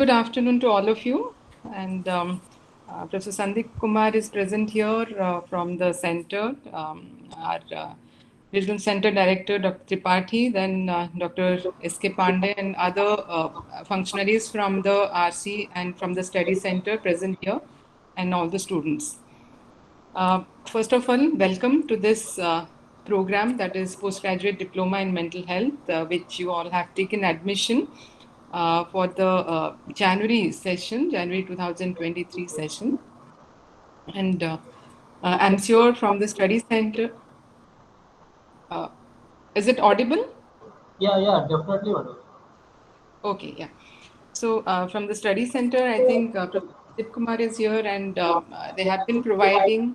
Good afternoon to all of you. And Professor Sandeep Kumar is present here from the center. Our Regional Center Director, Dr. Tripathi, then Dr. S.K. Pandey, and other functionaries from the RC and from the study center present here, and all the students. First of all, welcome to this program that is Postgraduate Diploma in Mental Health, which you all have taken admission for the January session, January 2023 session. And I'm sure from the study center, uh, is it audible? Yeah, definitely. Okay, yeah. So from the study center, I think Professor Deep Kumar is here, and they have been providing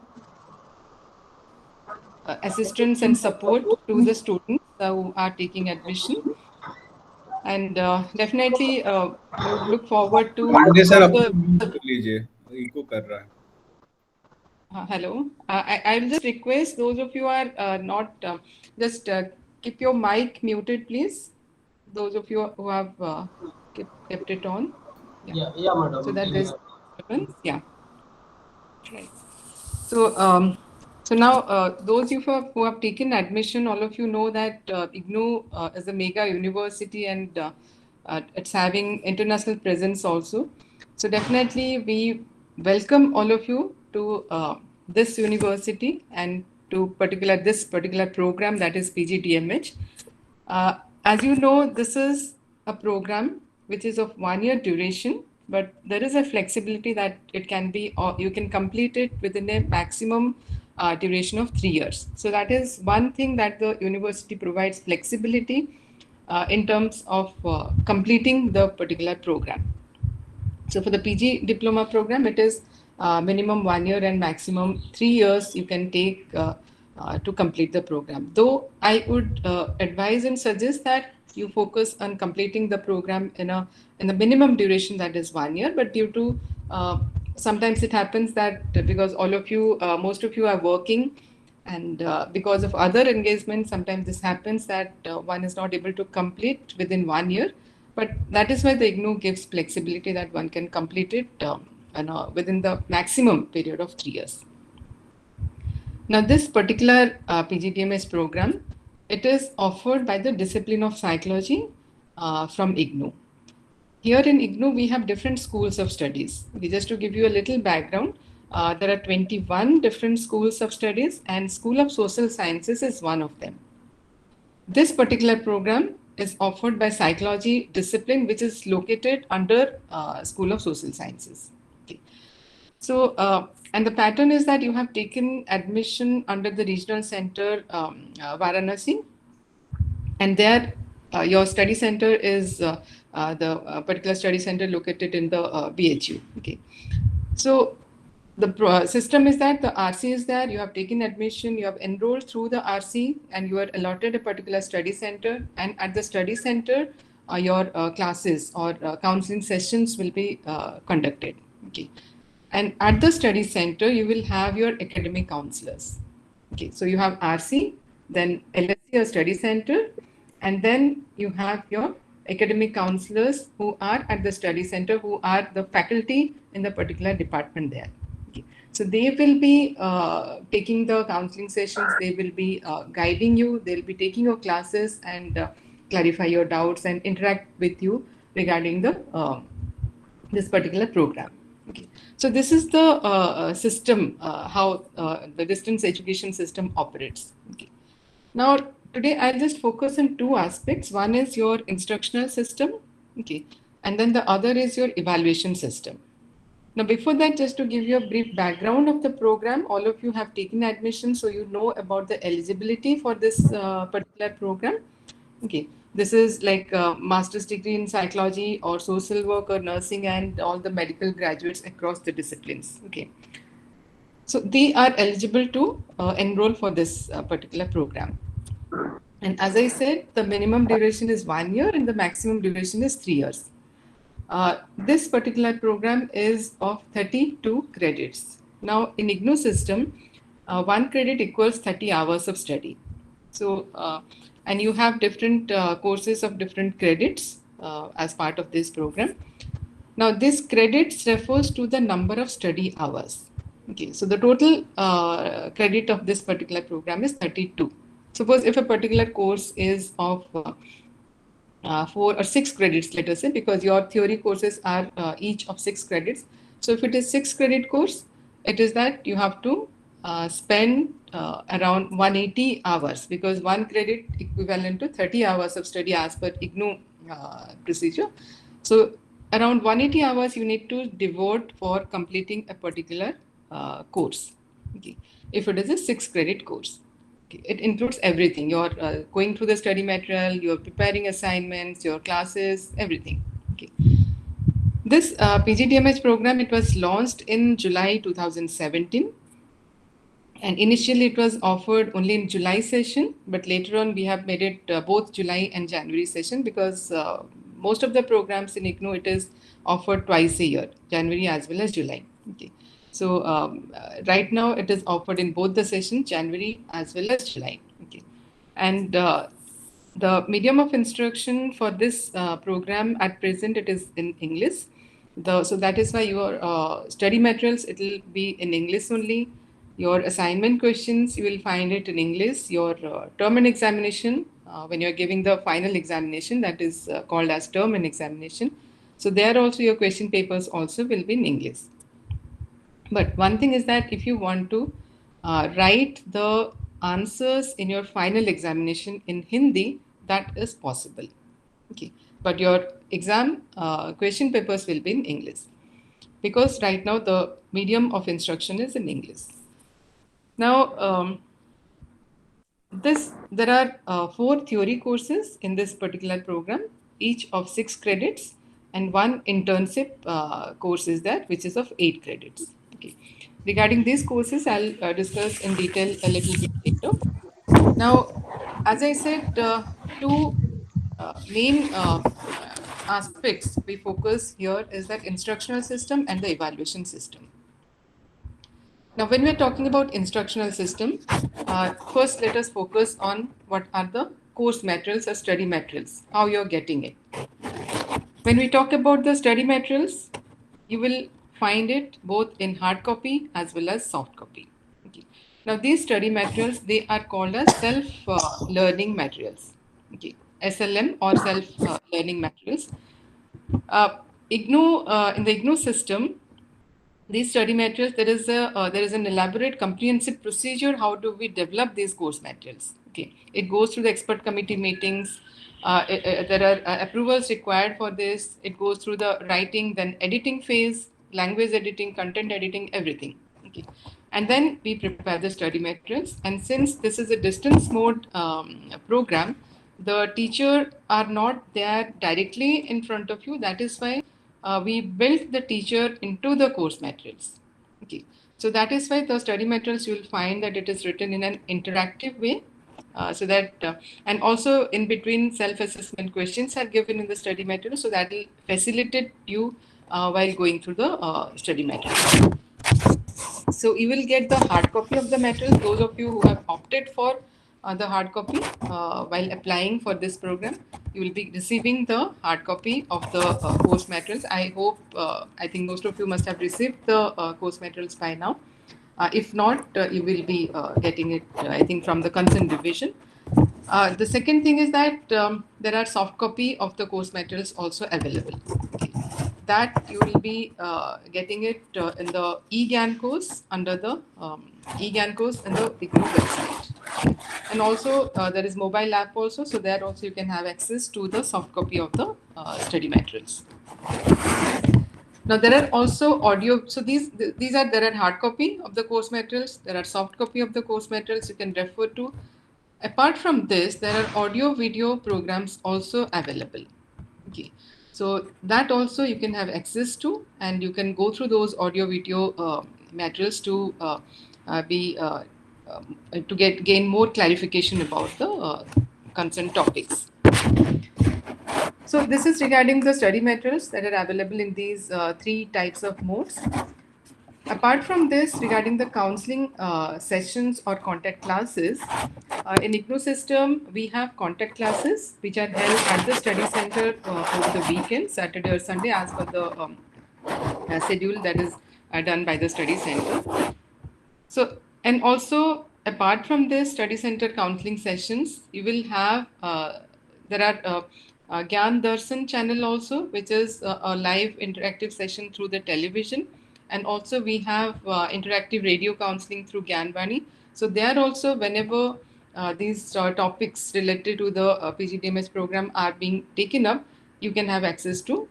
assistance and support to the students who are taking admission. And definitely we would look forward to Pandey sir further. अपना mute कर लीजिए, eco कर रहा है. Hello. I will just request those of you who are not, just keep your mic muted, please. Those of you who have kept it on. Yeah, madam. So that there's disturbance. Yeah. Right. So, so now those of you who have taken admission, all of you know that IGNOU is a mega university, and it's having international presence also. So definitely we welcome all of you to this university and to this particular program, that is PGDMH. As you know, this is a program which is of 1 year duration, but there is a flexibility that it can be, or you can complete it within a maximum duration of 3 years. So that is one thing that the university provides flexibility in terms of completing the particular program. So for the PG diploma program, it is minimum 1 year and maximum 3 years you can take to complete the program. Though I would advise and suggest that you focus on completing the program in the minimum duration, that is 1 year. But due to sometimes it happens that because all of you, most of you are working, and because of other engagements, sometimes this happens that one is not able to complete within 1 year. But that is why the IGNOU gives flexibility that one can complete it within the maximum period of 3 years. Now, this particular PGDMS program, it is offered by the discipline of psychology from IGNOU. Here in IGNOU, we have different schools of studies. Okay, just to give you a little background, there are 21 different schools of studies, and School of Social Sciences is one of them. This particular program is offered by psychology discipline, which is located under School of Social Sciences. Okay. So, and the pattern is that you have taken admission under the regional center Varanasi, and there your study center is the particular study center located in the BHU. Okay. So the system is that the RC is there, you have taken admission, you have enrolled through the RC, and you are allotted a particular study center, and at the study center your classes or counseling sessions will be conducted. Okay. And at the study center you will have your academic counselors. Okay, so you have RC, then LSC, or study center, and then you have your academic counselors who are at the study center, who are the faculty in the particular department there. Okay. So they will be taking the counseling sessions, they will be guiding you, they'll be taking your classes and clarify your doubts and interact with you regarding the this particular program. Okay. So this is the system, how the distance education system operates. Okay. Now, today I'll just focus on two aspects. One is your instructional system, okay, and then the other is your evaluation system. Now, before that, just to give you a brief background of the program, all of you have taken admission, so you know about the eligibility for this particular program. Okay, this is like a master's degree in psychology or social work or nursing and all the medical graduates across the disciplines. Okay, so they are eligible to enroll for this particular program. And as I said, the minimum duration is 1 year and the maximum duration is 3 years. This particular program is of 32 credits. Now, in IGNOU system, 1 credit equals 30 hours of study. So, and you have different courses of different credits as part of this program. Now, this credits refers to the number of study hours. Okay, so the total credit of this particular program is 32. Suppose if a particular course is of 4 or 6 credits, let us say, because your theory courses are each of 6 credits. So if it is 6 credit course, it is that you have to spend around 180 hours, because 1 credit equivalent to 30 hours of study as per IGNOU procedure. So around 180 hours you need to devote for completing a particular course. Okay, if it is a 6 credit course. Okay, it includes everything. You're going through the study material, you're preparing assignments, your classes, everything. Okay. This PGDMH program, it was launched in July 2017. And initially it was offered only in July session, but later on we have made it both July and January session, because most of the programs in IGNOU, it is offered twice a year, January as well as July. Okay. So right now it is offered in both the sessions, January as well as July. Okay. And the medium of instruction for this program at present, it is in English. So that is why your study materials, it will be in English only. Your assignment questions, you will find it in English. Your term and examination, when you're giving the final examination, that is called as term and examination. So there also your question papers also will be in English. But one thing is that if you want to write the answers in your final examination in Hindi, that is possible. Okay, but your exam question papers will be in English, because right now the medium of instruction is in English. Now, there are 4 theory courses in this particular program, each of 6 credits, and 1 internship course is that, which is of 8 credits. Okay. Regarding these courses, I'll discuss in detail a little bit later. Now, as I said, 2 main aspects we focus here is that instructional system and the evaluation system. Now, when we're talking about instructional system, first let us focus on what are the course materials or study materials, how you're getting it. When we talk about the study materials, you will find it both in hard copy as well as soft copy. Okay. Now, these study materials, they are called as self-learning materials. Okay. SLM or self-learning materials. IGNOU, in the IGNOU system, these study materials, there is an elaborate comprehensive procedure. How do we develop these course materials? Okay, it goes through the expert committee meetings. There are approvals required for this. It goes through the writing, then editing phase, language editing, content editing, everything. Okay, and then we prepare the study materials. And since this is a distance mode program, the teacher are not there directly in front of you. That is why we built the teacher into the course materials. Okay, so that is why the study materials, you will find that it is written in an interactive way, so that and also in between self-assessment questions are given in the study material, so that will facilitate you while going through the study material. So you will get the hard copy of the material. Those of you who have opted for the hard copy while applying for this program, you will be receiving the hard copy of the course materials. I think most of you must have received the course materials by now. If not, you will be getting it, I think, from the concerned division. The second thing is that there are soft copy of the course materials also available. Okay. That you will be getting it in the eGyan course, under the eGyan course in the IGNOU website. And also there is mobile app also, so there also you can have access to the soft copy of the study materials. Now there are also audio. So there are hard copy of the course materials. There are soft copy of the course materials you can refer to. Apart from this, there are audio video programs also available. Okay, so that also you can have access to, and you can go through those audio video materials to gain more clarification about the concerned topics. So this is regarding the study materials that are available in these 3 types of modes. Apart from this, regarding the counseling sessions or contact classes, in IGNOU system, we have contact classes which are held at the study center over the weekend, Saturday or Sunday, as per the schedule that is done by the study center. So, and also apart from this study center counseling sessions, you will have there are Gyan Darshan channel also, which is a live interactive session through the television, and also we have interactive radio counseling through Gyanvani. So there also, whenever these topics related to the PGDMS program are being taken up, you can have access to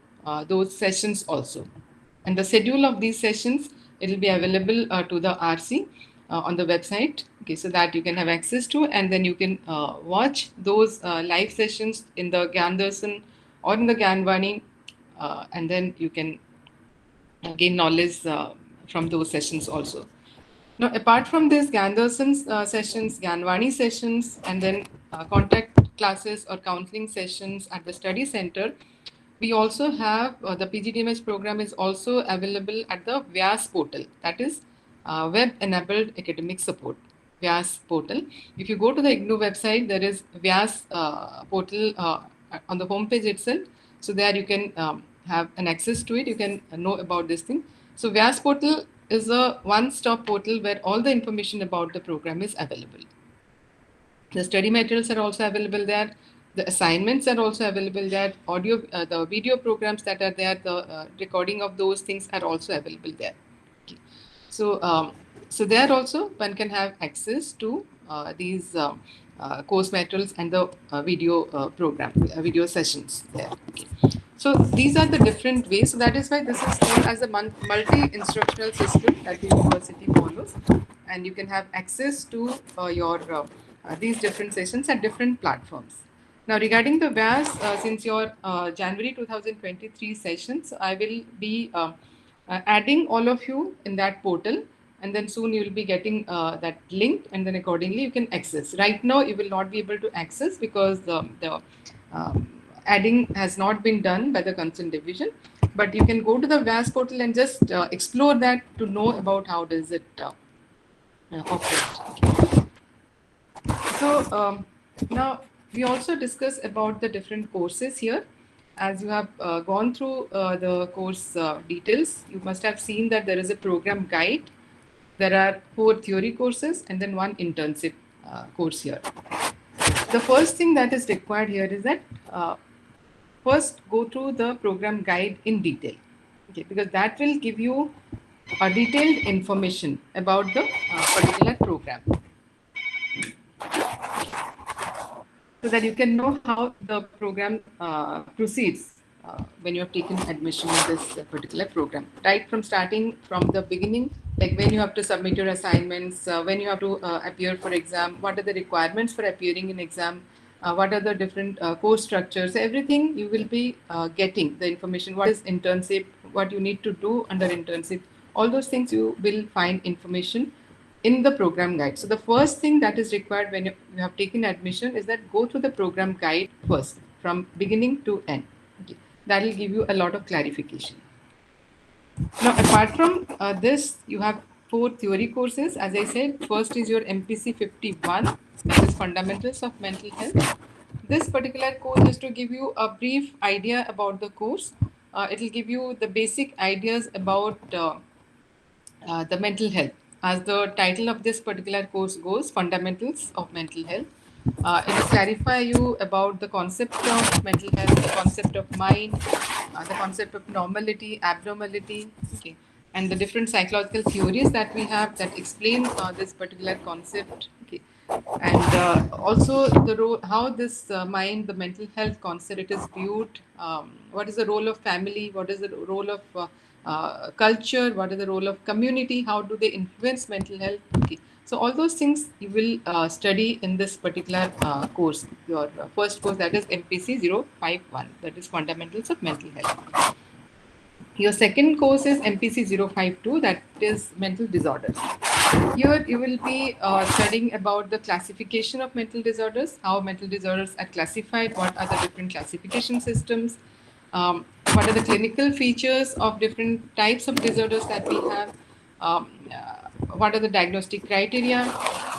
those sessions also. And the schedule of these sessions, it will be available to the RC on the website, okay, so that you can have access to, and then you can watch those live sessions in the Gyan Darshan or in the Gyanvani, and then you can gain knowledge from those sessions also. Now, apart from this, Gyan Darshan sessions, Gyanvani sessions, and then contact classes or counseling sessions at the study center, we also have the PGDMS program is also available at the Vyas portal, that is web-enabled academic support. Vyas portal. If you go to the IGNOU website, there is Vyas portal on the homepage itself. So there you can have an access to it. You can know about this thing. So Vyas portal is a one-stop portal where all the information about the program is available. The study materials are also available there. The assignments are also available there. Audio, the video programs that are there, the recording of those things are also available there. Okay. So, so there also one can have access to these course materials and the video program, video sessions there. Okay. So these are the different ways. So that is why this is called as a multi-instructional system that the university follows, and you can have access to your these different sessions at different platforms. Now, regarding the Vyas, since your January 2023 sessions, I will be adding all of you in that portal, and then soon you will be getting that link, and then accordingly you can access. Right now, you will not be able to access because the adding has not been done by the concerned division, but you can go to the Vyas portal and just explore that to know about how does it operate. So now we also discuss about the different courses here. As you have gone through the course details, you must have seen that there is a program guide. There are 4 theory courses and then 1 internship course here. The first thing that is required here is that first go through the program guide in detail, okay, because that will give you a detailed information about the particular program, so that you can know how the program proceeds when you have taken admission in this particular program. Right from starting from the beginning, like when you have to submit your assignments, when you have to appear for exam, what are the requirements for appearing in exam, what are the different course structures, everything you will be getting the information. What is internship, what you need to do under internship, all those things you will find information in the program guide. So the first thing that is required when you have taken admission is that go through the program guide first from beginning to end. Okay. That will give you a lot of clarification. Now, apart from this, you have 4 theory courses. As I said, first is your MPC 51, that is Fundamentals of Mental Health. This particular course is to give you a brief idea about the course. It will give you the basic ideas about the mental health. As the title of this particular course goes, Fundamentals of Mental Health. It will clarify you about the concept of mental health, the concept of mind, the concept of normality, abnormality, okay, and the different psychological theories that we have that explain this particular concept, okay, and also the role, how this mind, the mental health concept, it is viewed. What is the role of family? What is the role of culture? What is the role of community? How do they influence mental health? Okay. So all those things you will study in this particular course, your first course, that is MPC 051, that is Fundamentals of Mental Health. Your second course is MPC 052, that is Mental Disorders. Here you will be studying about the classification of mental disorders, how mental disorders are classified, what are the different classification systems, what are the clinical features of different types of disorders that we have, what are the diagnostic criteria,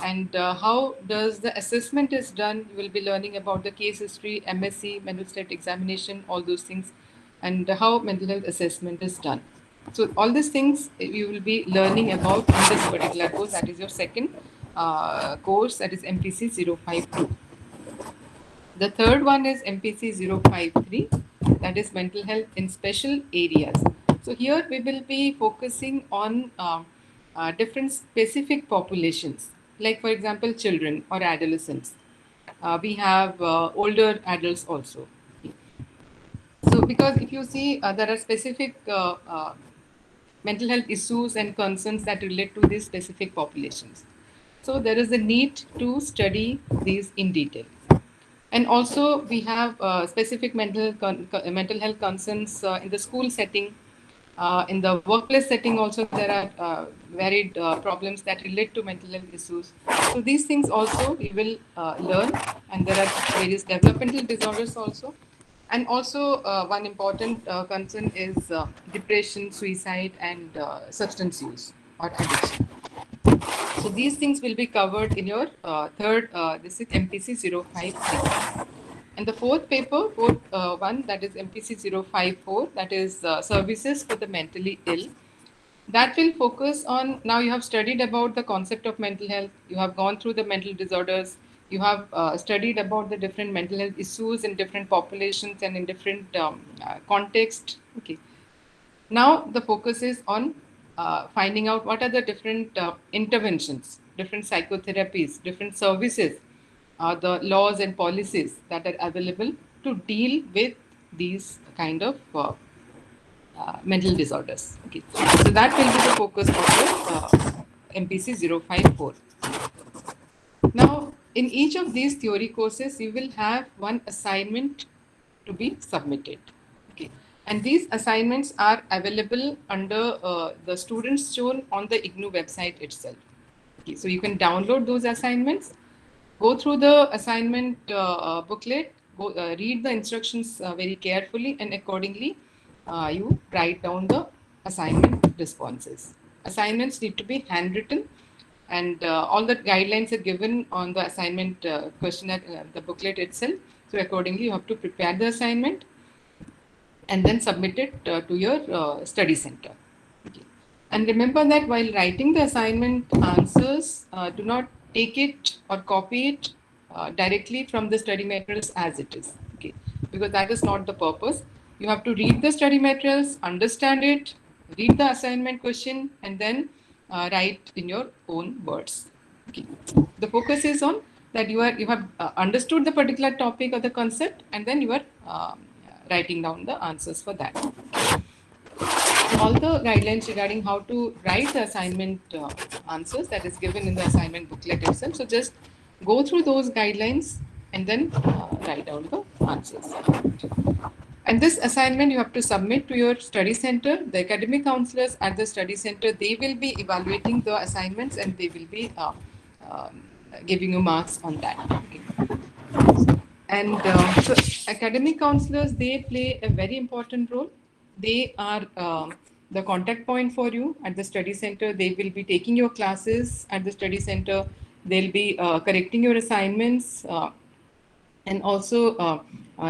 and how does the assessment is done. You will be learning about the case history, MSc, mental state examination, all those things, and how mental health assessment is done. So all these things you will be learning about in this particular course. That is your second course, that is MPC 052. The third one is MPC 053, that is mental health in special areas. So here we will be focusing on different specific populations, like for example children or adolescents. We have older adults also. So because if you see there are specific mental health issues and concerns that relate to these specific populations. So there is a need to study these in detail. And also we have specific mental health concerns in the school setting. In the workplace setting also there are varied problems that relate to mental health issues. So these things also we will learn, and there are various developmental disorders also. And also one important concern is depression, suicide, and substance use or addiction. So these things will be covered in your third, this is MPC 053. And the fourth paper, fourth one, that is MPC 054, that is services for the mentally ill. That will focus on, now you have studied about the concept of mental health, you have gone through the mental disorders, you have studied about the different mental health issues in different populations and in different context. Okay. Now the focus is on finding out what are the different interventions, different psychotherapies, different services, the laws and policies that are available to deal with these kind of mental disorders. Okay, so that will be the focus of the MPC 054. Now, in each of these theory courses, you will have one assignment to be submitted. Okay, and these assignments are available under the students shown on the IGNOU website itself. Okay, so you can download those assignments, go through the assignment booklet, read the instructions very carefully, and accordingly you write down the assignment responses. Assignments need to be handwritten, and all the guidelines are given on the assignment questionnaire, the booklet itself. So accordingly, you have to prepare the assignment and then submit it to your study center. Okay. And remember that while writing the assignment answers, do not take it or copy it directly from the study materials as it is. Okay, because that is not the purpose. You have to read the study materials, understand it, read the assignment question, and then write in your own words. Okay. The focus is on that you have understood the particular topic or the concept, and then you are writing down the answers for that. So all the guidelines regarding how to write the assignment answers, that is given in the assignment booklet itself. So just go through those guidelines and then write down the answers. And this assignment you have to submit to your study center. The academic counselors at the study center, they will be evaluating the assignments and they will be giving you marks on that. Okay. And so academic counselors, they play a very important role. They are the contact point for you at the study center. They will be taking your classes at the study center. They'll be correcting your assignments, and also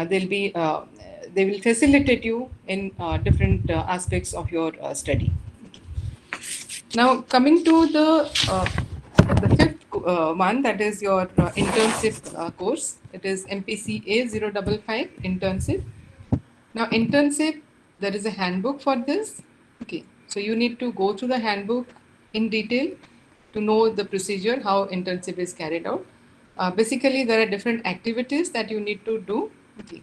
they will facilitate you in different aspects of your study. Now, coming to the fifth one, that is your internship course. It is MPCA 055 internship. Now, internship, there is a handbook for this. Okay, so you need to go through the handbook in detail to know the procedure, how internship is carried out. Basically, there are different activities that you need to do. Okay.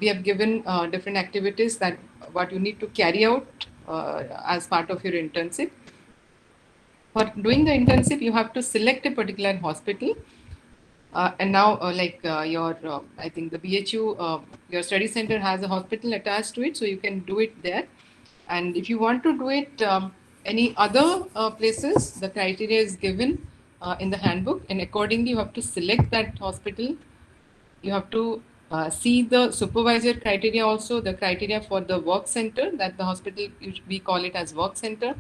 We have given different activities that what you need to carry out as part of your internship. For doing the internship, you have to select a particular hospital. And now, I think the BHU, your study center has a hospital attached to it, so you can do it there. And if you want to do it any other places, the criteria is given in the handbook, and accordingly you have to select that hospital. You have to see the supervisor criteria also, the criteria for the work center, that the hospital, we call it as work center.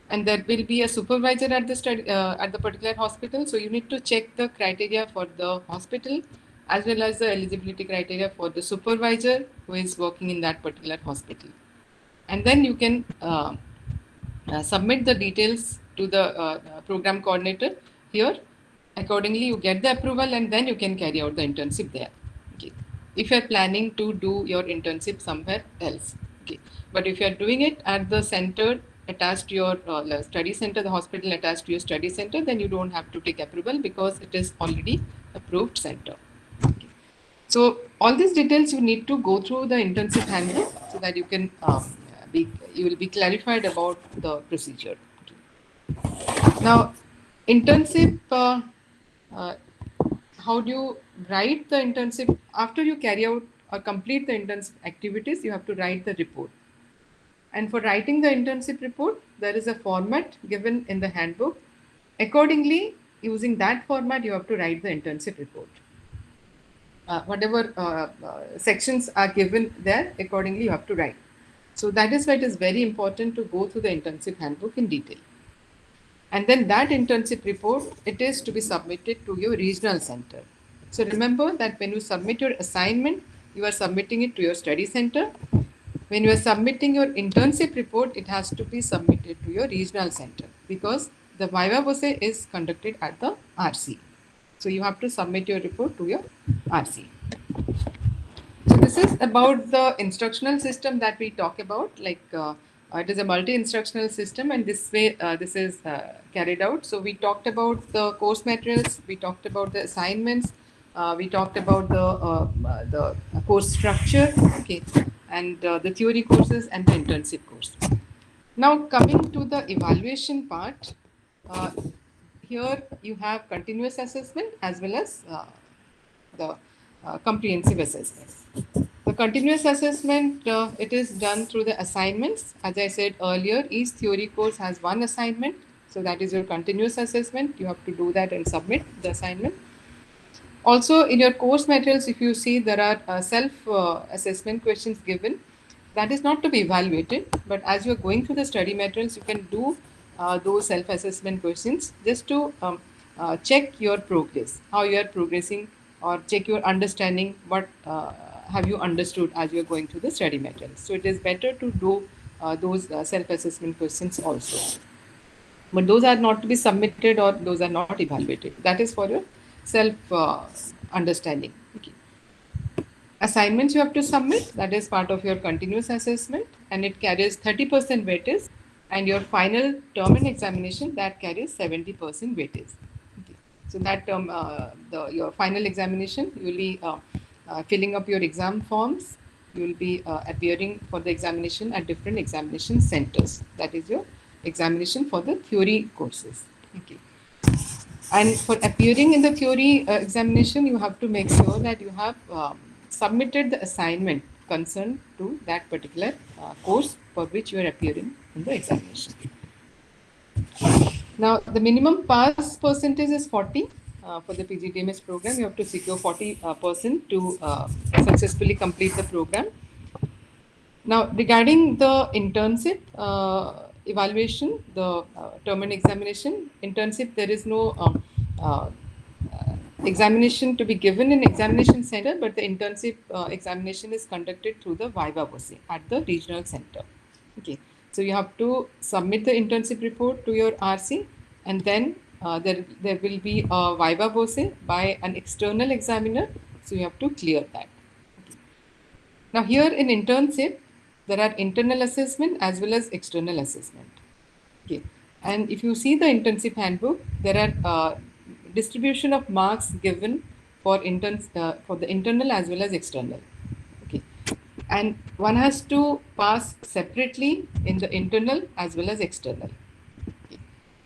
And there will be a supervisor at the study, at the particular hospital. So you need to check the criteria for the hospital as well as the eligibility criteria for the supervisor who is working in that particular hospital. and then you can submit the details to the program coordinator here. Accordingly, you get the approval, and then you can carry out the internship there. Okay. If you are planning to do your internship somewhere else, okay. But if you are doing it at the center attached to your study center, the hospital attached to your study center, then you don't have to take approval because it is already approved center. Okay. So all these details you need to go through the internship handbook so that you can you will be clarified about the procedure. Now, internship. Uh, how do you write the internship? After you carry out or complete the internship activities, you have to write the report. And for writing the internship report, there is a format given in the handbook. Accordingly, using that format, you have to write the internship report. Whatever sections are given there, accordingly, you have to write. So that is why it is very important to go through the internship handbook in detail. And then that internship report, it is to be submitted to your regional center. So remember that when you submit your assignment, you are submitting it to your study center. When you are submitting your internship report, it has to be submitted to your regional center because the Viva Voce is conducted at the RC. So you have to submit your report to your RC. So this is about the instructional system that we talk about, like it is a multi-instructional system, and this way this is carried out. So we talked about the course materials, we talked about the assignments, we talked about the course structure, okay, and the theory courses and the internship course. Now coming to the evaluation part, here you have continuous assessment as well as the comprehensive assessment. The continuous assessment, it is done through the assignments. As I said earlier, each theory course has one assignment. So that is your continuous assessment. You have to do that and submit the assignment. Also, in your course materials, if you see, there are self-assessment questions given. That is not to be evaluated, but as you are going through the study materials, you can do those self-assessment questions just to check your progress, how you are progressing, or check your understanding, what have you understood as you are going through the study materials. So it is better to do those self-assessment questions also. But those are not to be submitted or those are not evaluated. That is for your self-understanding. Okay. Assignments you have to submit, that is part of your continuous assessment, and it carries 30% weightage, and your final term and examination that carries 70% weightage. Okay. So that term, your final examination, you will be filling up your exam forms. You will be appearing for the examination at different examination centers. That is your examination for the theory courses. Okay. And for appearing in the theory examination, you have to make sure that you have submitted the assignment concerned to that particular course for which you are appearing in the examination. Now, the minimum pass percentage is 40. For the PGDMS program, you have to secure 40% to successfully complete the program. Now, regarding the internship evaluation, the term and examination, internship, there is no examination to be given in examination center, but the internship examination is conducted through the Viva Voce at the regional center. Okay, so you have to submit the internship report to your RC, and then there will be a Viva Voce by an external examiner. So you have to clear that. Okay. Now here in internship, there are internal assessment as well as external assessment. Okay, and if you see the internship handbook, there are distribution of marks given for interns for the internal as well as external. Okay, and one has to pass separately in the internal as well as external. Okay.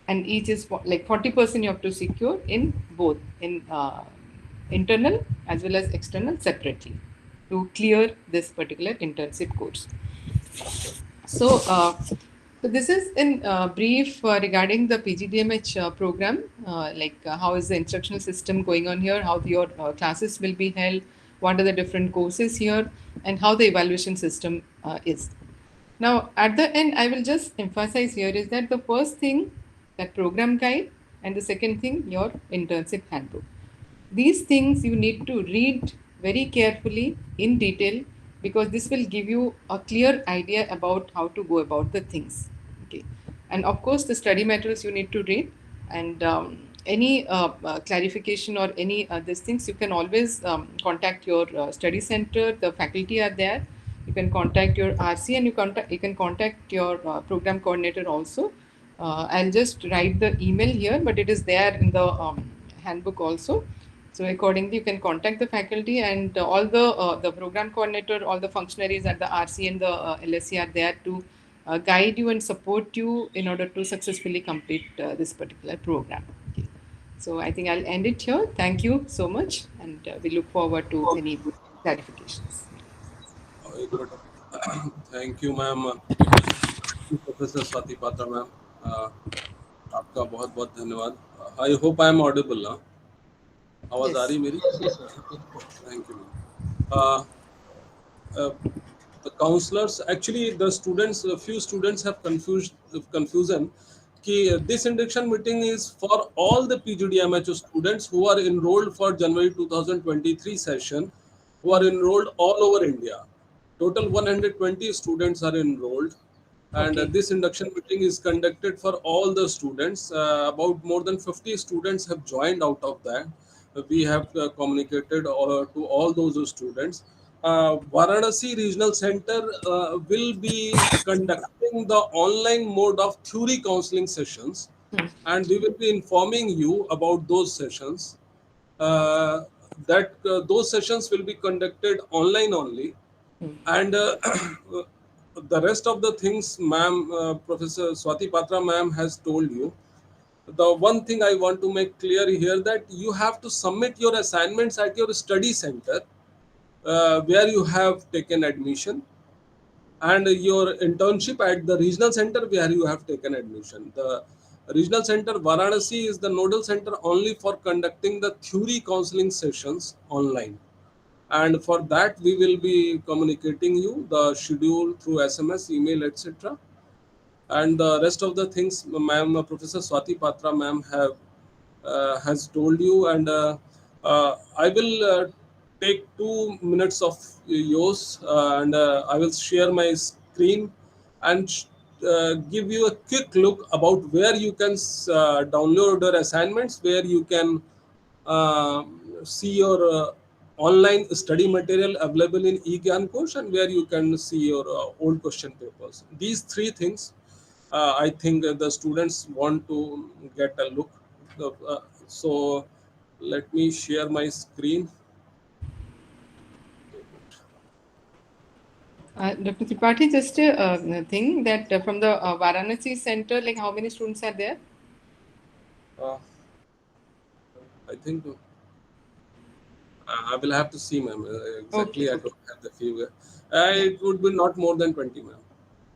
And each is like 40% you have to secure in both in internal as well as external separately to clear this particular internship course. So, so this is in brief regarding the PGDMH program, how is the instructional system going on here, how your classes will be held, what are the different courses here, and how the evaluation system is. Now, at the end, I will just emphasize here is that the first thing, that program guide, and the second thing, your internship handbook. These things you need to read very carefully in detail because this will give you a clear idea about how to go about the things. Okay, and of course the study materials you need to read, and any clarification or any these things you can always contact your study center. The faculty are there. You can contact your RC, and you can contact your program coordinator also. I'll just write the email here, but it is there in the handbook also. So accordingly, you can contact the faculty, and all the program coordinator, all the functionaries at the RC and the LSC are there to guide you and support you in order to successfully complete this particular program. Okay. So I think I'll end it here. Thank you so much, and we look forward to Okay. any clarifications. Very good. Thank you, ma'am. Professor Swati Patra, ma'am. आपका बहुत बहुत धन्यवाद. I hope I am audible ना? आवाज आ रही मेरी? Yes, sir. Thank you, ma'am. The counselors, actually the students, a few students have confusion कि this induction meeting is for all the PGDMHO students who are enrolled for January 2023 session, who are enrolled all over India. Total 120 students are enrolled, and Okay. this induction meeting is conducted for all the students. About more than 50 students have joined out of that. We have communicated to all those students. Varanasi Regional Center will be conducting the online mode of theory counseling sessions, and we will be informing you about those sessions. Those sessions will be conducted online only, and the rest of the things, ma'am, Professor Swati Patra, ma'am, has told you. The one thing I want to make clear here that you have to submit your assignments at your study center where you have taken admission, and your internship at the regional center where you have taken admission. The regional center Varanasi is the nodal center only for conducting the theory counseling sessions online, and for that we will be communicating you the schedule through SMS, email, etc. And the rest of the things, ma'am, Professor Swati Patra, ma'am, has told you, and I will take 2 minutes of yours, and I will share my screen and give you a quick look about where you can download your assignments, where you can see your online study material available in eGyan and where you can see your old question papers. These three things, I think the students want to get a look. So let me share my screen. Dr. Tripathi, just a thing that from the Varanasi center, like how many students are there? I think I will have to see, ma'am. Exactly, Okay, I don't have the figure. It would be not more than 20, ma'am.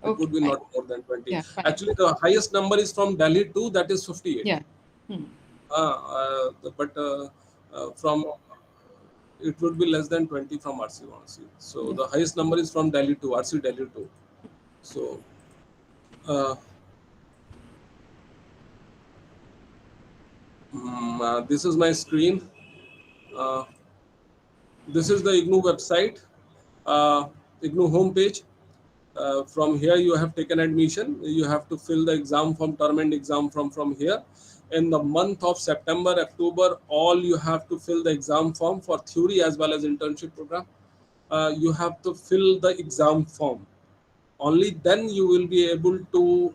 It Okay, would be fine. not more than 20. Yeah, fine. Actually, the highest number is from Delhi too, that is 58. Yeah. But from it would be less than 20 from RC Varanasi. So the highest number is from Delhi to RC Delhi too. So this is my screen. This is the IGNOU website, IGNOU homepage. From here you have taken admission. You have to fill the exam form, term and exam form from here. In the month of September, October, all you have to fill the exam form for theory as well as internship program. You have to fill the exam form. Only then you will be able to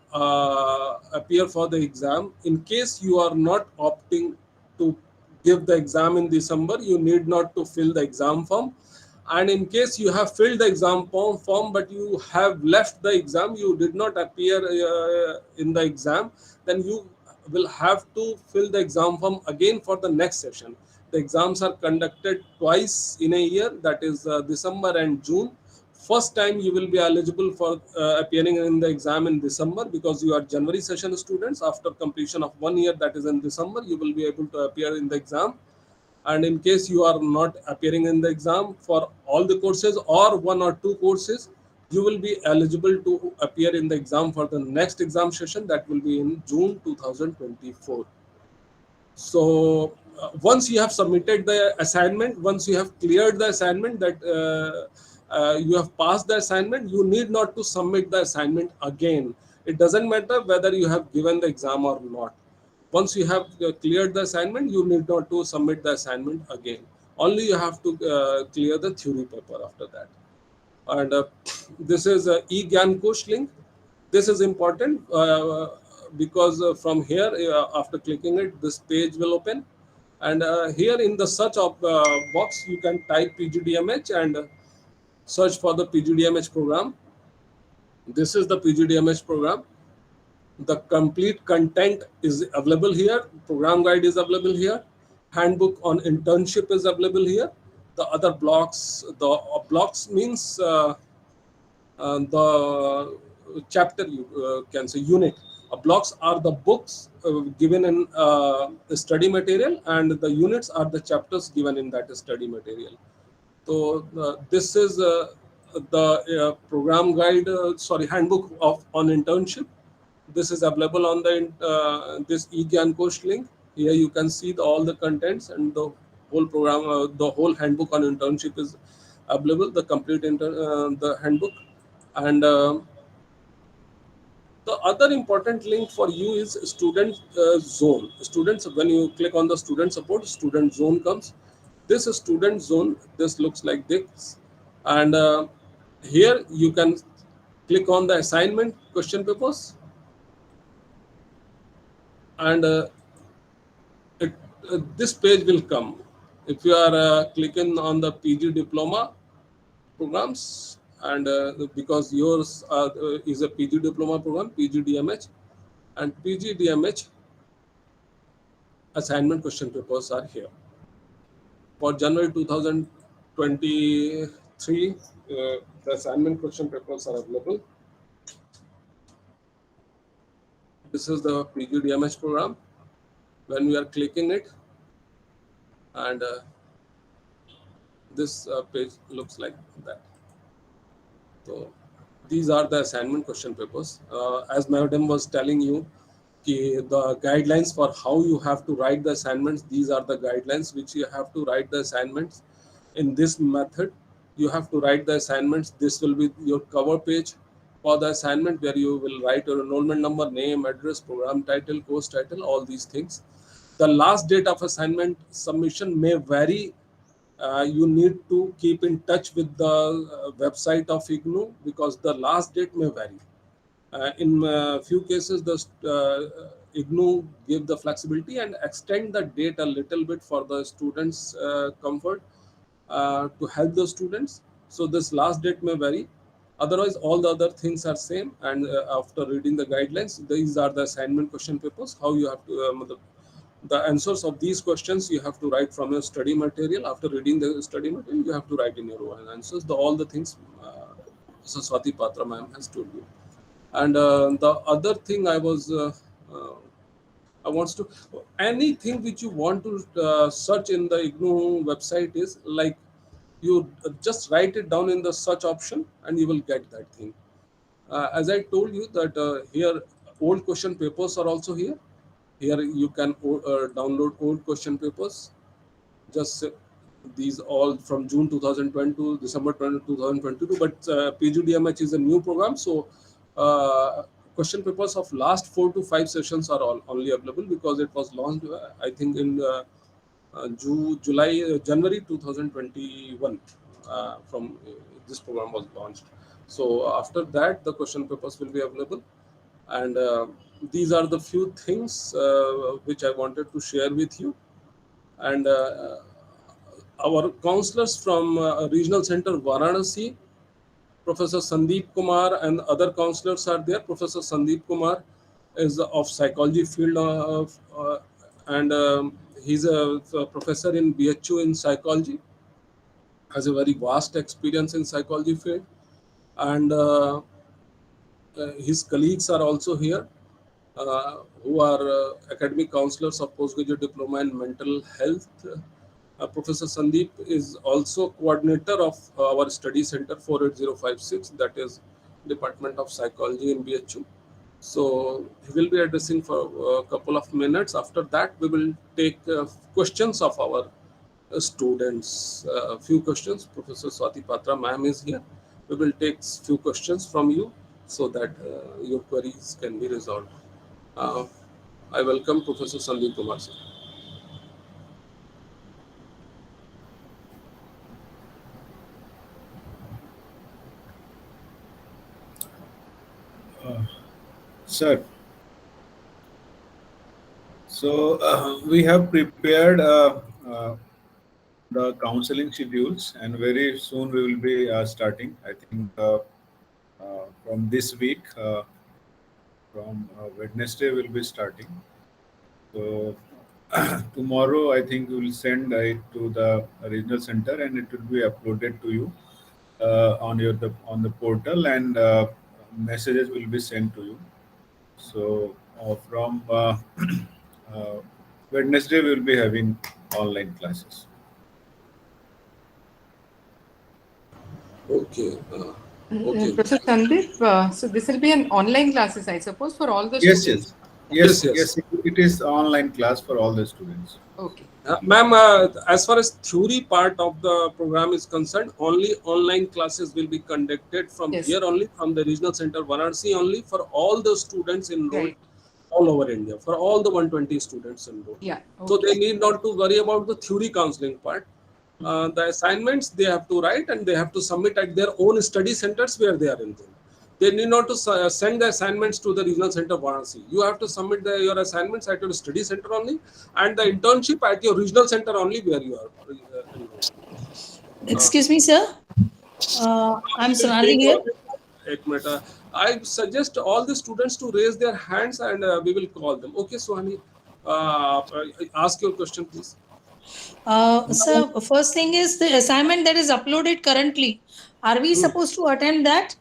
appear for the exam. In case you are not opting to give the exam in December, you need not to fill the exam form. And in case you have filled the exam form but you have left the exam, you did not appear in the exam, then you will have to fill the exam form again for the next session. The exams are conducted twice in a year, that is December and June. First time you will be eligible for appearing in the exam in December because you are January session students. After completion of 1 year, that is in December, you will be able to appear in the exam. And in case you are not appearing in the exam for all the courses or 1 or 2 courses, you will be eligible to appear in the exam for the next exam session, that will be in June 2024. So once you have submitted the assignment, once you have cleared the assignment, that you have passed the assignment, you need not to submit the assignment again. It doesn't matter whether you have given the exam or not. Once you have cleared the assignment, you need not to submit the assignment again. Only you have to clear the theory paper after that. And this is a eGyanKosh link. This is important because from here, after clicking it, this page will open. And here in the search box, you can type PGDMH and search for the PGDMH program. This is the PGDMH program. The complete content is available here. Program guide is available here. Handbook on internship is available here. The other blocks, means the chapter, you can say unit. Blocks are the books given in study material, and the units are the chapters given in that study material. So this is the program guide, handbook on internship. This is available on the this eGyanKosh link. Here you can see all the contents, and the whole program, the whole handbook on internship is available, the complete the handbook. And the other important link for you is student zone. Students, when you click on the student support, student zone comes. This is student zone. This looks like this. And here you can click on the assignment question papers. And this page will come. If you are clicking on the PG diploma programs, and because yours is a PG diploma program, PGDMH, and PGDMH assignment question papers are here. For January 2023, the assignment question papers are available. This is the PGDMH program. When we are clicking it, and this page looks like that. So these are the assignment question papers. As Madam was telling you, the guidelines for how you have to write the assignments, these are the guidelines which you have to write the assignments in this method. You have to write the assignments. This will be your cover page for the assignment, where you will write your enrollment number, name, address, program title, course title, all these things. The last date of assignment submission may vary. You need to keep in touch with the website of IGNOU, because the last date may vary. In few cases, the IGNOU give the flexibility and extend the date a little bit for the students' comfort, to help the students. So this last date may vary. Otherwise, all the other things are same. And after reading the guidelines, these are the assignment question papers. How you have to the answers of these questions you have to write from your study material. After reading the study material, you have to write in your own answers. All the things Swati Patra ma'am has told you. And the other thing I wants to, anything which you want to search in the IGNOU website is like, you just write it down in the search option and you will get that thing. As I told you that here old question papers are also here. Here you can download old question papers. Just these all from June 2020 to December 2022. But PGDMH is a new program, so question papers of last 4 to 5 sessions are only available, because it was launched I think in January 2021. From this program was launched. So after that, the question papers will be available. And these are the few things which I wanted to share with you. And our counselors from Regional Center Varanasi, Professor Sandeep Kumar and other counselors are there. Professor Sandeep Kumar is of psychology field and he's a professor in BHU in psychology, has a very vast experience in psychology field. And his colleagues are also here, who are academic counselors of postgraduate diploma in mental health. Professor Sandeep is also coordinator of our study center 48056, that is Department of Psychology in BHU. So he will be addressing for a couple of minutes. After that, we will take questions of our students. A few questions. Professor Swati Patra ma'am is here. We will take few questions from you so that your queries can be resolved. I welcome Professor Sandeep Kumar sir. Sir, so we have prepared the counseling schedules, and very soon we will be starting. I think from this week, from Wednesday, we'll be starting. So tomorrow, I think we will send it to the regional center, and it will be uploaded to you on the portal, and messages will be sent to you. So from Wednesday, we will be having online classes. Okay. Okay. Professor Sandeep, so this will be an online classes, I suppose, for all the Yes, students. yes, Yes, yes, yes. It is online class for all the students. Okay. Ma'am, as far as theory part of the program is concerned, only online classes will be conducted from Yes. here only, from the regional center Varanasi only, for all the students enrolled Right. all over India, for all the 120 students enrolled. Yeah. So they Okay. need not to worry about the theory counseling part. The assignments they have to write and they have to submit at their own study centers where they are enrolled. They need not to send the assignments to the regional center Varanasi. You have to submit your assignments at your study center only, and the internship at your regional center only where you are enrolled. Excuse me, sir. I'm Sonali here. Ek minute. I suggest all the students to raise their hands and we will call them. Okay, Suhani, ask your question, please. Sir, first thing is the assignment that is uploaded currently. Are we supposed to attempt that?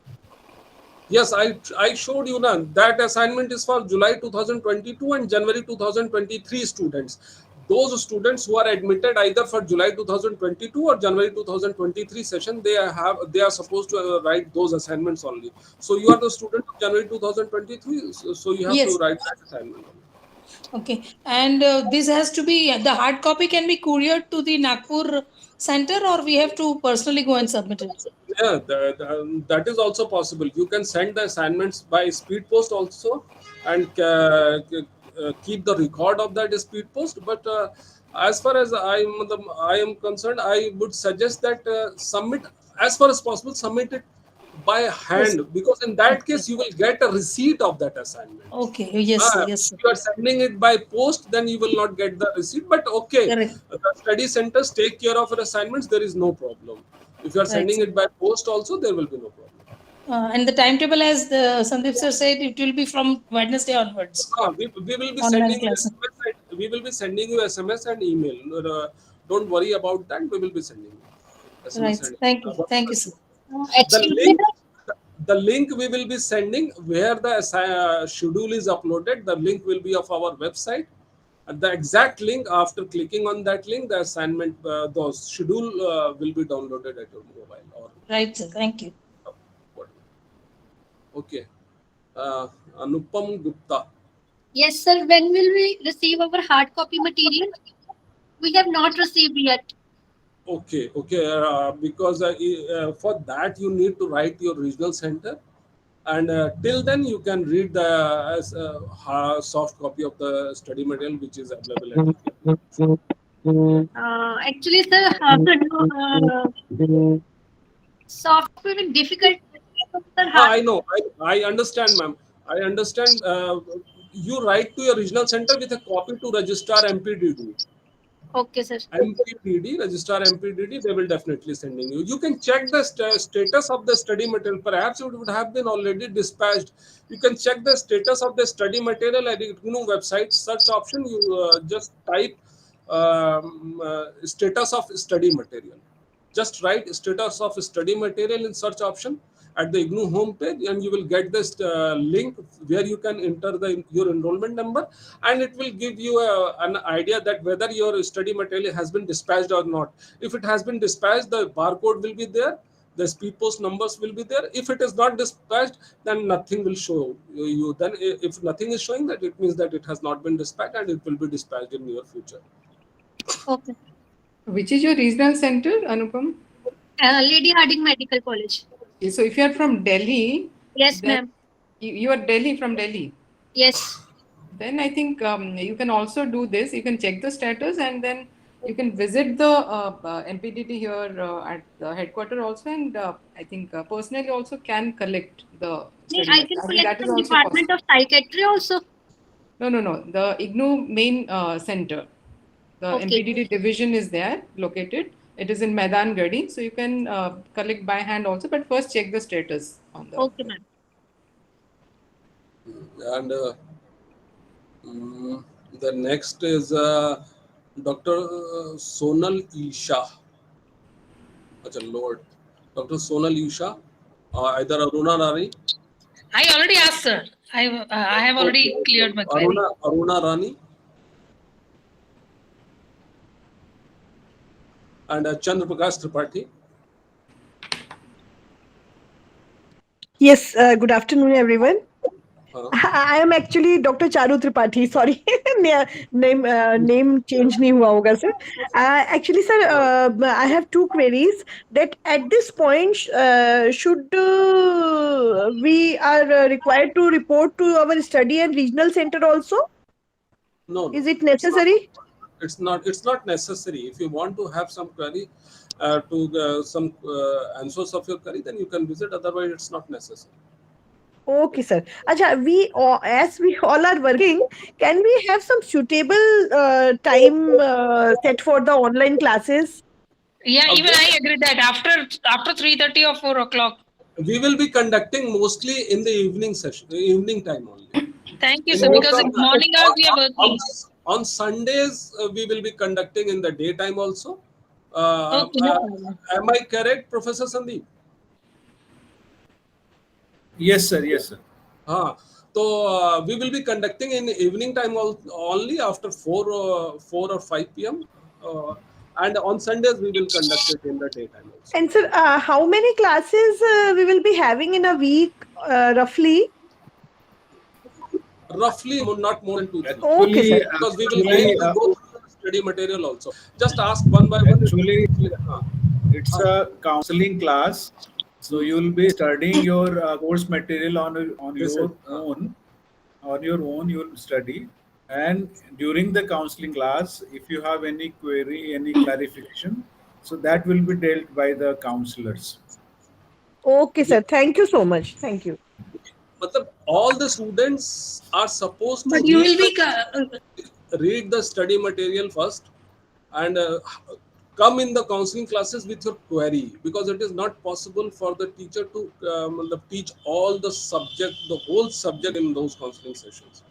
Yes, I showed you now that assignment is for July 2022 and January 2023 students. Those students who are admitted either for July 2022 or January 2023 session, they are supposed to write those assignments only. So you are the student of January 2023, so you have Yes. to write that assignment only. Okay. And this has to be, the hard copy can be couriered to the Nagpur center, or we have to personally go and submit it? Yeah, that is also possible. You can send the assignments by speed post also, and keep the record of that speed post. But as far as I am concerned, I would suggest that submit as far as possible. Submit it by hand, because in that case you will get a receipt of that assignment. Okay. Yes, sir. Yes, sir. If you are sending it by post, then you will not get the receipt. But okay, Correct. the study centers take care of your assignments. There is no problem. If you are sending it by post also, there will be no problem. And the timetable, as the Sandeep sir said, it will be from Wednesday onwards. We will be Online sending you class. SMS. We will be sending you SMS and email. Don't worry about that. We will be sending you SMS. Right. And, Thank you. Thank you, sir. the link we will be sending where the schedule is uploaded. The link will be of our website. The exact link, after clicking on that link, the assignment, the schedule will be downloaded at your mobile. Or Right, sir. Thank you. okay. Anupam Gupta. Yes, sir. When will we receive our hard copy material? We have not received yet. Okay. Because for that you need to write your regional center, and till then you can read the soft copy of the study material which is available. Actually, sir, software is difficult. I know. I understand, ma'am. I understand. You write to your regional center with a copy to registrar MPDD. Okay, sir. MPDD, registrar MPDD, they will definitely sending you. You can check the status of the study material. Perhaps it would have been already dispatched. You can check the status of the study material at the IGNOU website. Search option, you just type status of study material. Just write status of study material in search option at the IGNOU homepage, and you will get this link where you can enter your enrollment number, and it will give you an idea that whether your study material has been dispatched or not. If it has been dispatched, the barcode will be there, the speed post numbers will be there. If it is not dispatched, then nothing will show you. Then if nothing is showing, that it means that it has not been dispatched, and it will be dispatched in near future. Okay. Which is your regional center, Anupam? Lady Harding Medical College. Okay, so if you are from Delhi, Yes, then ma'am. you are Delhi from Delhi. Yes. Then I think you can also do this. You can check the status and then you can visit the MPDT here at the headquarters also, and I think personally also can collect the study I material. can I think collect that is from also Department possible. of Psychiatry also. No. The IGNOU main center, the Okay. MPDT division is there located. It is in Maidan Gadi, so you can collect by hand also. But first check the status on the. Okay, ma'am. And the next is Dr. Sonal Isha. Achha, Lord. Dr. Sonal Isha, either Aruna Rani. I already asked, sir. I have already cleared my query. Aruna Rani. And Chandra Prakash Tripathi. Yes, good afternoon, everyone. I am actually Dr. Charu Tripathi. Sorry, name change नहीं हुआ होगा sir. Actually, sir, I have two queries. That at this point, should we are required to report to our study and regional center also? No. Is it necessary? It's not necessary. If you want to have some query to some answers of your query, then you can visit. Otherwise, it's not necessary. Okay, sir. Acha, as we all are working, can we have some suitable time set for the online classes? Yeah, even I agree that after 3:30 or 4 o'clock. We will be conducting mostly in the evening session, evening time only. Thank you, sir. Because in morning hours we are working. On Sundays, we will be conducting in the daytime also. Okay, no problem. Am I correct, Professor Sandeep? Yes, sir. Yes, sir. So we will be conducting in evening time only after 4 or 5 p.m. And on Sundays we will conduct it in the daytime also. And sir, how many classes we will be having in a week, roughly? Roughly, not more than 2. Okay, sir. Because we will be able to go through the study material also. Just ask one by one. Actually, it's a counseling class. So you will be studying your course material on your own. On your own, you will study. And during the counseling class, if you have any query, any clarification, so that will be dealt by the counselors. Okay, sir. Thank you so much. Thank you. But all the students are supposed to But you will be read the study material first and come in the counseling classes with your query, because it is not possible for the teacher to teach all the subject, the whole subject in those counseling sessions.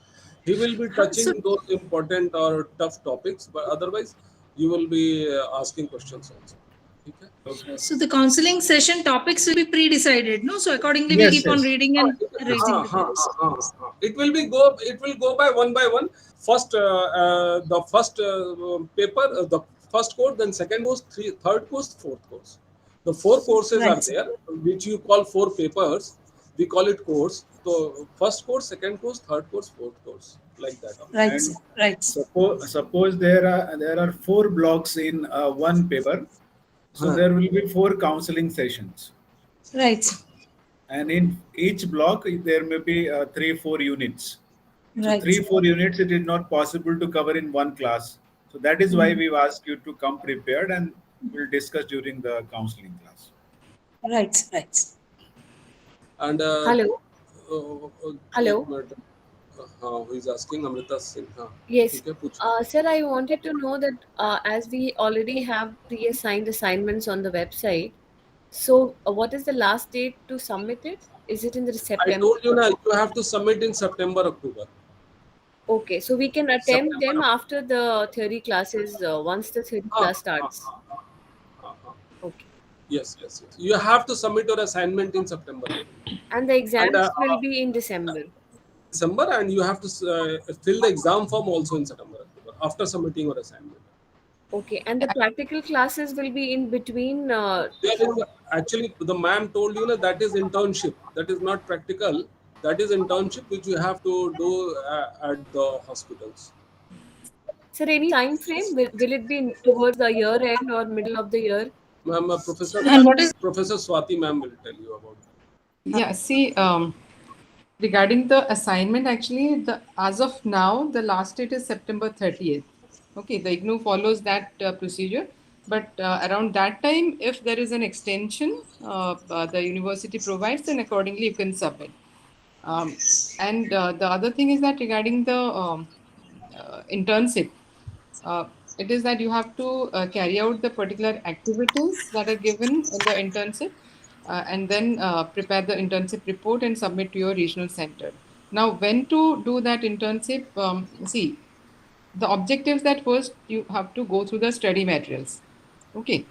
He will be touching those important or tough topics, but otherwise you will be asking questions also. Okay. So the counseling session topics will be pre-decided, no? So accordingly we keep on reading and raising the queries. It will go by one. First, the first paper, the first course, then second course, third course, fourth course. The 4 courses are there, which you call 4 papers. We call it course. So first course, second course, third course, fourth course, like that. Right, right. Suppose there are 4 blocks in one paper. So there will be 4 counseling sessions. Right. And in each block, there may be 3-4 units. Right. So 3-4 units, it is not possible to cover in one class. So that is why we've asked you to come prepared, and we'll discuss during the counseling class. Right. And Hello. Hello. Who is asking? Amrita Singh. Yes. Sir, I wanted to know that as we already have pre-assigned assignments on the website, so what is the last date to submit it? Is it in the September? I told you now, you have to submit in September, October. Okay, so we can attempt them after the theory classes, once the theory class starts. Okay. Yes. You have to submit your assignment in September. And the exams will be in December. And you have to fill the exam form also in September, October, after submitting your assignment. Okay, and the practical classes will be in between. Actually, the ma'am told you that is internship. That is not practical. That is internship which you have to do at the hospitals. Sir, any time frame? Will it be towards the year end or middle of the year? Ma'am, Professor And what is Professor Swati ma'am will tell you about that. Yeah, see, regarding the assignment, actually, as of now, the last date is September 30th. Okay, the IGNOU follows that procedure. But around that time, if there is an extension the university provides, then accordingly you can submit. And the other thing is that regarding the internship, it is that you have to carry out the particular activities that are given in the internship and then prepare the internship report and submit to your regional center. Now, when to do that internship? See, the objectives that first you have to go through the study materials. Okay.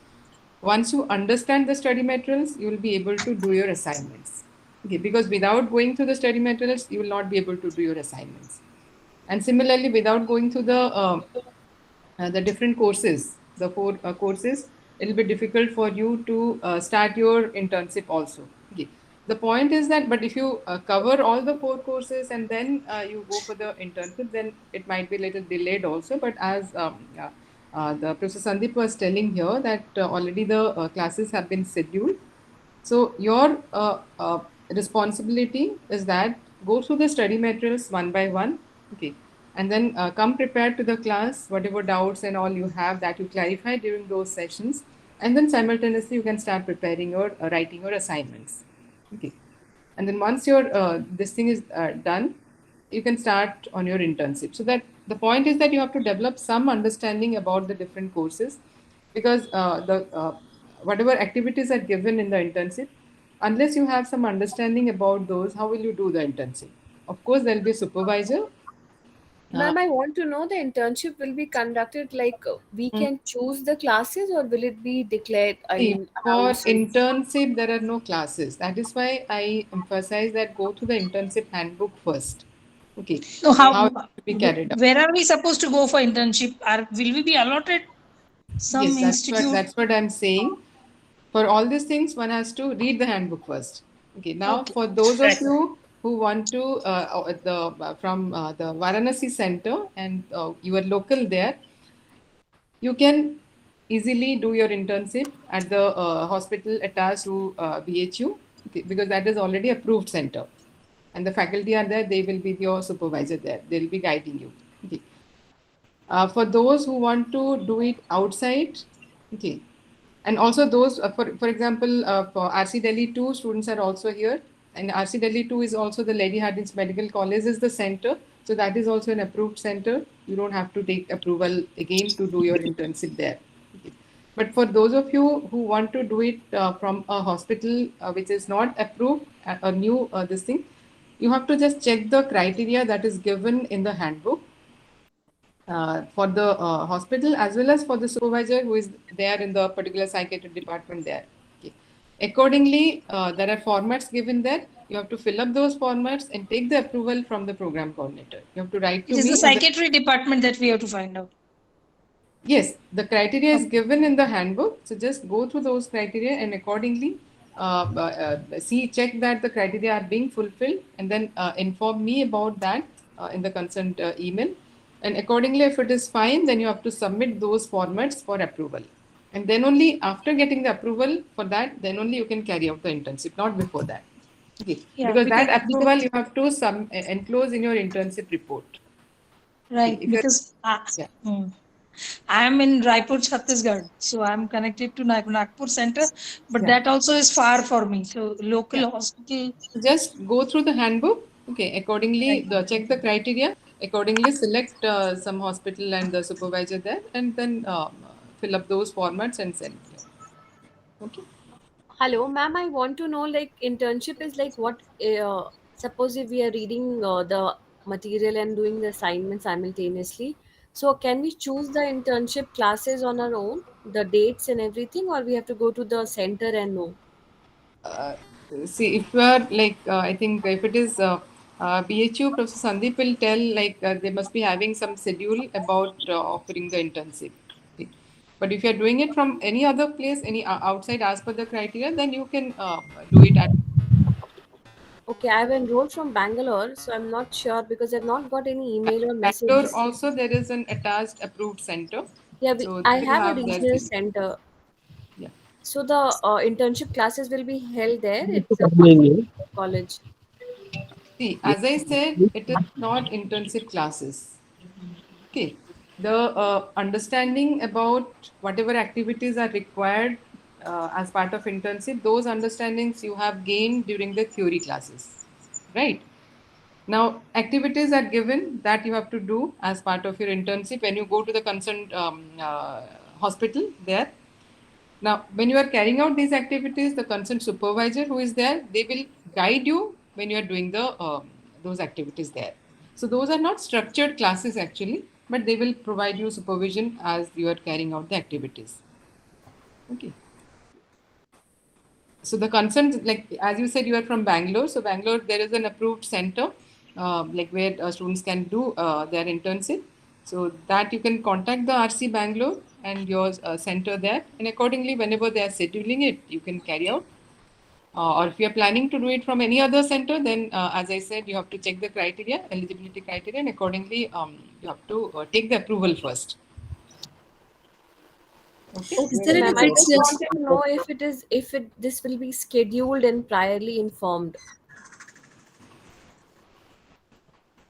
Once you understand the study materials, you will be able to do your assignments. Okay, because without going through the study materials, you will not be able to do your assignments. And similarly, without going through the different courses, the four courses, it will be difficult for you to start your internship also. Okay. The point is that, but if you cover all the four courses and then you go for the internship, then it might be a little delayed also. But as the Professor Sandeep was telling here that already the classes have been scheduled. So your responsibility is that go through the study materials one by one, okay, and then come prepared to the class, whatever doubts and all you have that you clarify during those sessions, and then simultaneously you can start preparing your writing your assignments, okay, and then once your this thing is done, you can start on your internship. So that the point is that you have to develop some understanding about the different courses, because whatever activities are given in the internship, unless you have some understanding about those, how will you do the internship? Of course, there will be a supervisor. Ma'am, I want to know, the internship will be conducted like we can choose the classes, or will it be declared? For internship, there are no classes. That is why I emphasize that go to the internship handbook first. Okay. so How it will be carried out. where are we supposed to go for internship? Will we be allotted some Yes, institute? that's what I'm saying. For all these things, one has to read the handbook first. Okay. Now, Okay. for those Right. of you who want to from the Varanasi center and you are local there, you can easily do your internship at the hospital attached to BHU, okay, because that is already approved center, and the faculty are there. They will be your supervisor there. They will be guiding you. Okay. For those who want to do it outside, okay, and also those for example for RC Delhi 2 students are also here, and RC Delhi 2 is also the Lady Hardinge Medical College is the center, so that is also an approved center. You don't have to take approval again to do your internship there. Okay. But for those of you who want to do it from a hospital which is not approved, a new this thing, you have to just check the criteria that is given in the handbook for the hospital as well as for the supervisor who is there in the particular psychiatric department there. Okay. Accordingly, there are formats given there. You have to fill up those formats and take the approval from the program coordinator. You have to write to It is me. the psychiatry department that we have to find out. Yes, the criteria is given in the handbook. So just go through those criteria and accordingly check that the criteria are being fulfilled, and then inform me about that in the concerned email. And accordingly, if it is fine, then you have to submit those formats for approval. And then only after getting the approval for that, then only you can carry out the internship, not before that. Okay. Yeah, because that approval you have to enclose in your internship report. Right, If because I am in Raipur, Chhattisgarh, so I am connected to Nagpur center, but that also is far for me. So local hospital. Just go through the handbook. Okay, accordingly, check the criteria. Accordingly, select some hospital and the supervisor there, and then fill up those formats and send. Okay. Hello, ma'am. I want to know, like, internship is like what? Suppose if we are reading the material and doing the assignment simultaneously, so can we choose the internship classes on our own, the dates and everything, or we have to go to the center and know? See, if you are like, I think if it is BHU, Professor Sandeep will tell like they must be having some schedule about offering the internship. Okay. But if you are doing it from any other place, any outside as per the criteria, then you can do it at. Okay, I've enrolled from Bangalore, so I'm not sure because I've not got any email or Bangalore message. also there is an attached approved center. Yeah, So I they will have a have their regional thing. center. Yeah. So the internship classes will be held there. It's a college. See, as I said, it is not intensive classes. Okay. The understanding about whatever activities are required as part of internship, those understandings you have gained during the theory classes, right? Now, activities are given that you have to do as part of your internship when you go to the concerned hospital there. Now, when you are carrying out these activities, the concerned supervisor who is there, they will guide you when you are doing the those activities there. So those are not structured classes actually, but they will provide you supervision as you are carrying out the activities. Okay. So the concerned, like as you said, you are from Bangalore. So Bangalore, there is an approved center, like where students can do their internship. So that you can contact the RC Bangalore and your center there, and accordingly, whenever they are scheduling it, you can carry out. Or if you are planning to do it from any other center, then as I said, you have to check the criteria, eligibility criteria, and accordingly, you have to take the approval first. Okay. Is there Okay, any ma'am. I just fixed? wanted to know if this will be scheduled and priorly informed.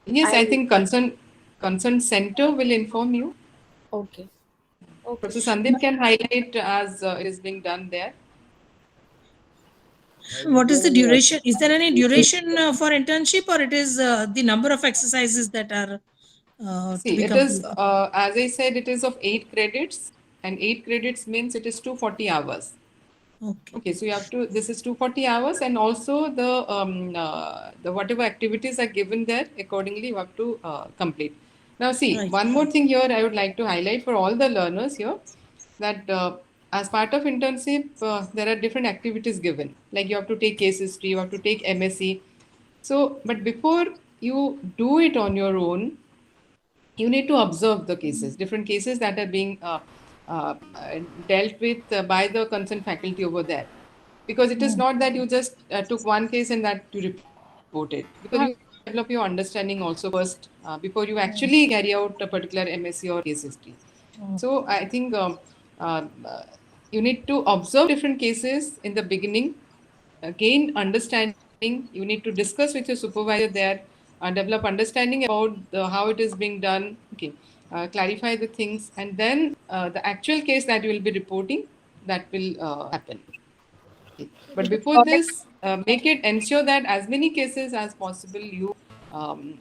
Yes, I think concerned center will inform you. Okay. Okay. Professor Sandeep can highlight as it is being done there. What is the duration? Is there any duration for internship, or it is the number of exercises that are to See, be it is, completed? as I said, it is of 8 credits, and 8 credits means it is 240 hours. Okay. Okay, so you have to, this is 240 hours, and also the whatever activities are given there, accordingly you have to complete. Now, see, Right. one more thing here I would like to highlight for all the learners here, that as part of internship, there are different activities given. Like you have to take case history, you have to take MSc. So, but before you do it on your own, you need to observe the cases, different cases that are being uh, dealt with by the concerned faculty over there. Because it is not that you just took one case and that you reported. Because you develop your understanding also first before you actually carry out a particular MSc or case history. So I think you need to observe different cases in the beginning, gain understanding. You need to discuss with your supervisor there, develop understanding about how it is being done. Okay, clarify the things, and then the actual case that you will be reporting, that will happen. Okay. But before this, make it ensure that as many cases as possible you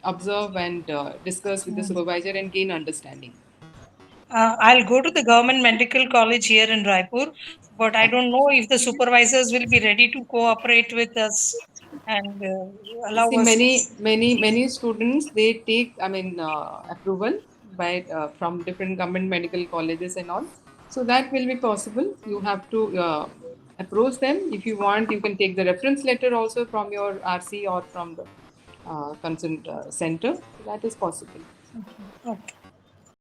observe and discuss with the supervisor and gain understanding. I'll go to the government medical college here in Raipur, but I don't know if the supervisors will be ready to cooperate with us and allow See, us. many students they take, I mean, approval by from different government medical colleges and all. So that will be possible. You have to approach them. If you want, you can take the reference letter also from your RC or from the concerned center. That is possible. Okay.